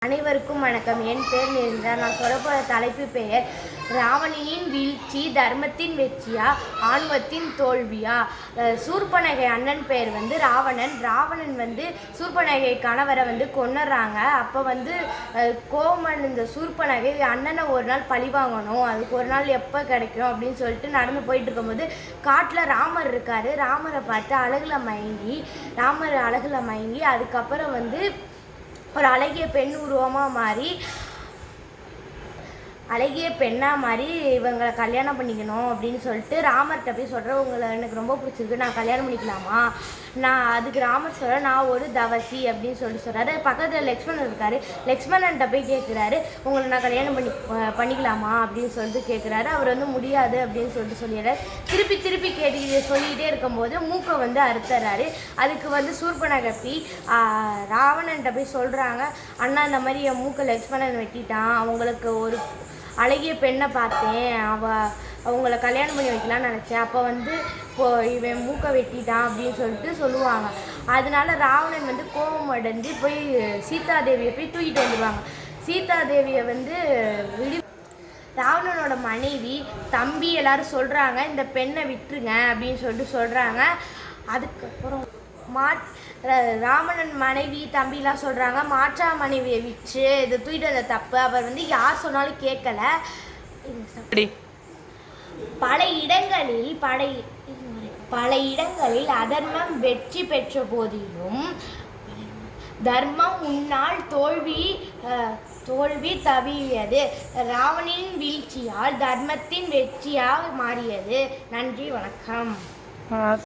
அனைவருக்கும் வணக்கம். என் பேர் நிரந்தா. நான் சொல்லப்போகிற தலைப்பு பெயர் ராவணனின் வீழ்ச்சி தர்மத்தின் வெற்றியா ஆன்மத்தின் தோல்வியா. சூர்பனகை அண்ணன் பேர் ராவணன். ராவணன் சூர்பனகை கணவரை கொன்னுறாங்க. அப்போ கோமன் இந்த சூர்பனகை அண்ணனை ஒரு நாள் பழி வாங்கணும், அதுக்கு ஒரு நாள் எப்போ கிடைக்கும் அப்படின்னு சொல்லிட்டு நடந்து போயிட்டு இருக்கும்போது காட்டில் ராமர் இருக்கார். ராமரை பார்த்து ராமர் அழகில் மயங்கி அதுக்கப்புறம் ஒரு அழகிய பெண் உருவமாக மாறி இவங்களை கல்யாணம் பண்ணிக்கணும் அப்படின்னு சொல்லிட்டு ராமர்கிட்ட போய் சொல்கிற, உங்களை எனக்கு ரொம்ப பிடிச்சிருக்கு, நான் கல்யாணம் பண்ணிக்கலாமா? அதுக்கு ராமர் சொல்கிற, நான் ஒரு தவசி அப்படின்னு சொல்கிறாரு. பக்கத்தில் லக்ஷ்மணன் இருக்கார். லக்ஷ்மணன்கிட்ட போய் கேட்குறாரு, உங்களை நான் கல்யாணம் பண்ணிக்கலாமா அப்படின்னு சொல்லிட்டு கேட்குறாரு. அவர் முடியாது அப்படின்னு சொல்லிடுறாரு. திருப்பி சொல்லிக்கிட்டே இருக்கும்போது மூக்கை அறுத்துறாரு. அதுக்கு சூர்பனகை ராவணன்கிட்ட போய் சொல்கிறாங்க, அண்ணா இந்த மாதிரி என் மூக்கை லக்ஷ்மணன் வெட்டிட்டான், அவங்களுக்கு ஒரு அழகிய பெண்ணை பார்த்தேன், அவங்கள கல்யாணம் பண்ணி வைக்கலான்னு நினச்சேன், அப்போ இவன் மூக்கை வெட்டிட்டான் அப்படின்னு சொல்லிட்டு சொல்லுவாங்க. அதனால ராவணன் கோபம் அடைஞ்சு போய் சீதாதேவியை போய் தூக்கிட்டு வந்துடுவாங்க. சீதாதேவியை ராவணனோட மனைவி தம்பி எல்லாரும் சொல்கிறாங்க, இந்த பெண்ணை விட்டுருங்க அப்படின்னு சொல்லிட்டு சொல்கிறாங்க. அதுக்கப்புறம் ராவணன் மனைவி தம்பிலாம் சொல்கிறாங்க, மாற்றா மனைவியை விற்று இதை தூக்கிட்டு வந்த தப்பு, அவர் யார் சொன்னாலும் கேட்கல. பல இடங்களில் அதர்மம் வெற்றி பெற்ற போதிலும் தர்மம் உன்னால் தோல்வி தவியது. ராவணனின் வீழ்ச்சியால் தர்மத்தின் வெற்றியாக மாறியது. நன்றி, வணக்கம்.